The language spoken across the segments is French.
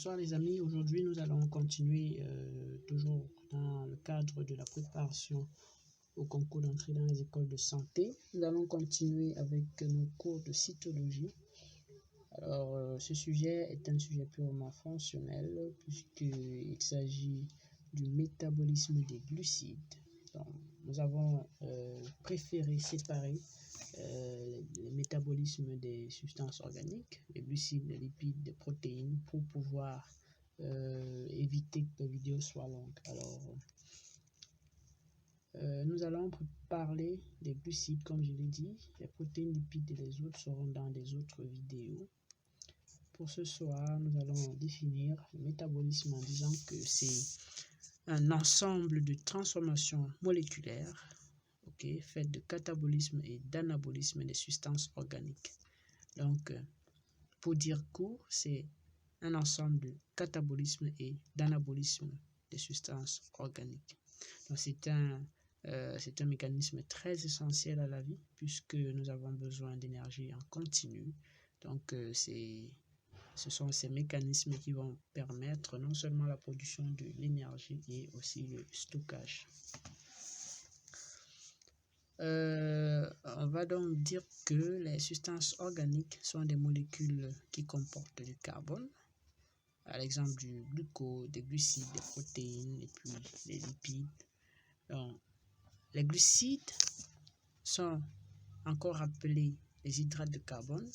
Bonsoir les amis, aujourd'hui nous allons continuer toujours dans le cadre de la préparation au concours d'entrée dans les écoles de santé. Nous allons continuer avec nos cours de cytologie. Alors ce sujet est un sujet purement fonctionnel puisqu'il s'agit du métabolisme des glucides. Donc, nous avons préféré séparer le métabolisme des substances organiques, les glucides, les lipides, les protéines, pour pouvoir éviter que la vidéo soit longue. Alors, nous allons parler des glucides, comme je l'ai dit. Les protéines, lipides et les autres seront dans des autres vidéos. Pour ce soir, nous allons définir le métabolisme en disant que c'est un ensemble de transformations moléculaires fait de catabolisme et d'anabolisme des substances organiques. Donc, pour dire court, c'est un ensemble de catabolisme et d'anabolisme des substances organiques. Donc, c'est un mécanisme très essentiel à la vie puisque nous avons besoin d'énergie en continu. Donc, ce sont ces mécanismes qui vont permettre non seulement la production de l'énergie et aussi le stockage. On va donc dire que les substances organiques sont des molécules qui comportent du carbone, à l'exemple du glucose, des glucides, des protéines et puis des lipides. Donc, les glucides sont encore appelés les hydrates de carbone,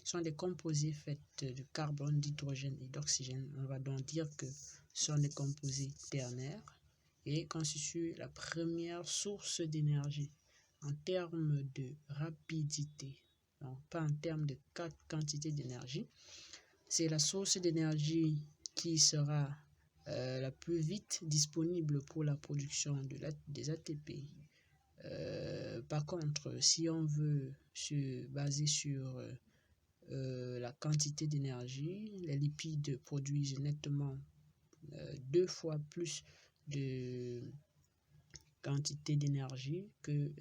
sont des composés faits de carbone, d'hydrogène et d'oxygène. On va donc dire que ce sont des composés ternaires et constituent la première source d'énergie en termes de rapidité, donc pas en termes de quantité d'énergie. C'est la source d'énergie qui sera la plus vite disponible pour la production des ATP. Par contre, si on veut se baser sur la quantité d'énergie, les lipides produisent nettement 2 fois plus de quantité d'énergie que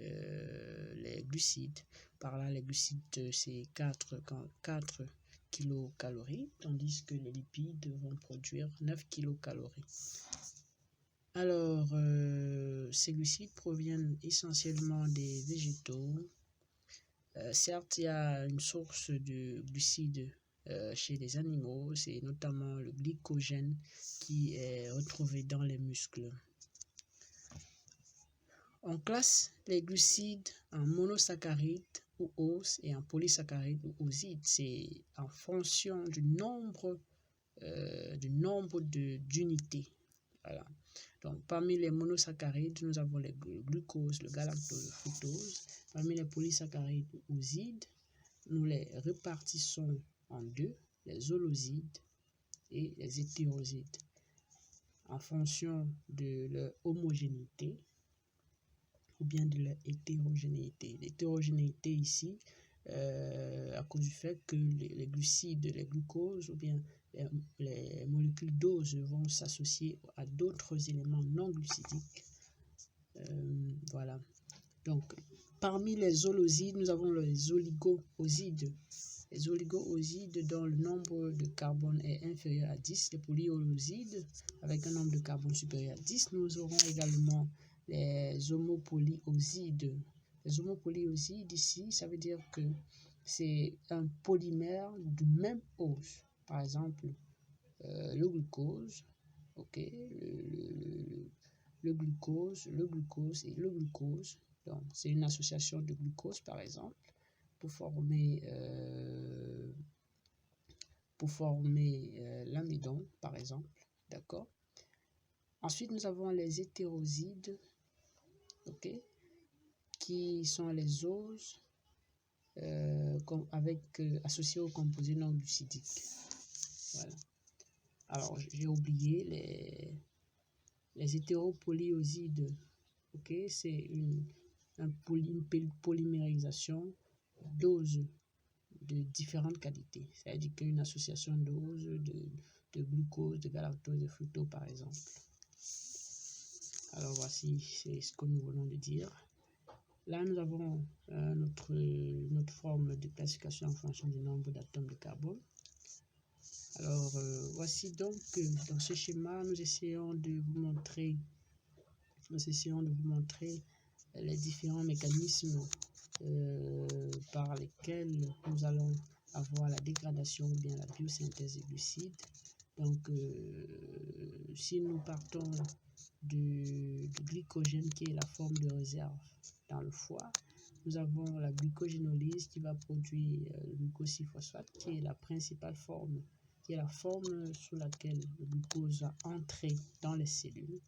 les glucides. Par là, les glucides, c'est 4 kilocalories, tandis que les lipides vont produire 9 kilocalories. Alors, ces glucides proviennent essentiellement des végétaux. Certes, il y a une source de glucides chez les animaux, c'est notamment le glycogène qui est retrouvé dans les muscles. On classe les glucides en monosaccharides ou oses et en polysaccharides ou osides. C'est en fonction du nombre d'unités. Voilà. Donc, parmi les monosaccharides, nous avons le glucose, le galactose, le fructose. Parmi les polysaccharides ou osides, nous les répartissons en deux, les holosides et les hétérosides, en fonction de leur homogénéité ou bien de leur hétérogénéité. L'hétérogénéité ici, à cause du fait que les glucides, les glucoses ou bien les molécules d'ose vont s'associer à d'autres éléments non glucidiques. Voilà. Donc, parmi les holosides, nous avons les oligo-osides. Les oligo-osides dont le nombre de carbone est inférieur à 10. Les polyolosides avec un nombre de carbone supérieur à 10. Nous aurons également les homopolyosides. Les homopolyosides ici, ça veut dire que c'est un polymère du même ose. Par exemple, le glucose, le glucose et le glucose. Donc, c'est une association de glucose, par exemple, pour former l'amidon, par exemple. D'accord? Ensuite, nous avons les hétérosides, qui sont les oses associés aux composés non glucidiques. Voilà. Alors, j'ai oublié les hétéropolyosides. C'est une polymérisation d'oses de différentes qualités. C'est-à-dire qu'une association d'oses de glucose, de galactose, de fructose, par exemple. Alors, voici, c'est ce que nous venons de dire. Là, nous avons notre forme de classification en fonction du nombre d'atomes de carbone. Alors, voici donc dans ce schéma, nous essayons de vous montrer les différents mécanismes par lesquels nous allons avoir la dégradation ou bien la biosynthèse des glucides. Donc, si nous partons du glycogène qui est la forme de réserve dans le foie, nous avons la glucogénolyse qui va produire le glucose 6-phosphate qui est la principale forme, qui est la forme sous laquelle le glucose va entrer dans les cellules.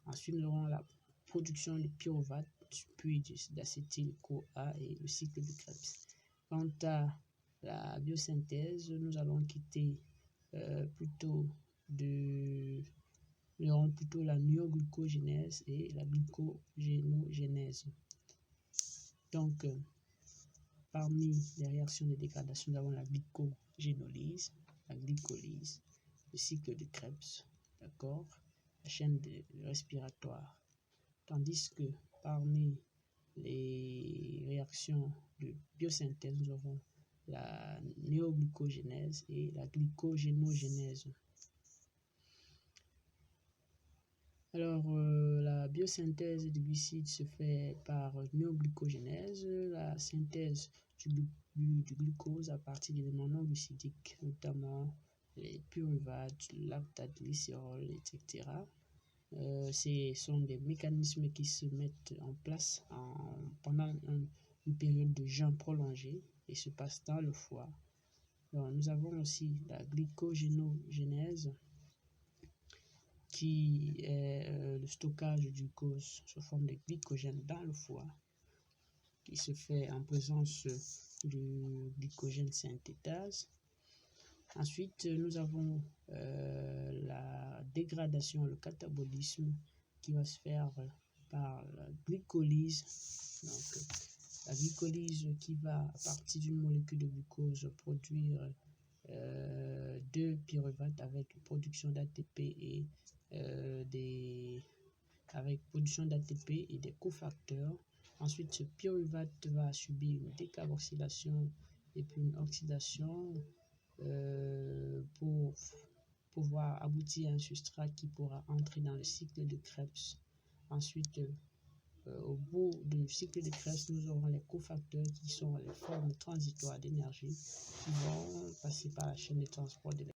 Ensuite, nous aurons la production de pyruvate, puis d'acétyl-CoA et le cycle de Krebs. Quant à la biosynthèse, nous allons quitter nous aurons plutôt la myoglucogénèse et la glycogénogénèse. Donc, parmi les réactions de dégradation, nous avons la glycogénolyse, la glycolyse, le cycle de Krebs, d'accord, la chaîne respiratoire. Tandis que parmi les réactions de biosynthèse, nous avons la néoglucogénèse et la glycogénogénèse. Alors, la biosynthèse du glucide se fait par néoglucogénèse, la synthèse du glucose à partir d'éléments non glucidiques, notamment les pyruvates, lactate, glycérol, etc. Ce sont des mécanismes qui se mettent en place pendant une période de jeûne prolongé et se passent dans le foie. Alors, nous avons aussi la glycogénogénèse qui est le stockage du glucose sous forme de glycogène dans le foie, qui se fait en présence du glycogène synthétase. Ensuite, nous avons la dégradation, le catabolisme qui va se faire par la glycolyse. Donc, la glycolyse qui va, à partir d'une molécule de glucose, produire deux pyruvates avec production d'ATP et des cofacteurs. Ensuite, ce pyruvate va subir une décarboxylation et puis une oxydation pour pouvoir aboutir à un substrat qui pourra entrer dans le cycle de Krebs. Ensuite, au bout du cycle de Krebs, nous aurons les cofacteurs qui sont les formes transitoires d'énergie qui vont passer par la chaîne de transport de l'énergie.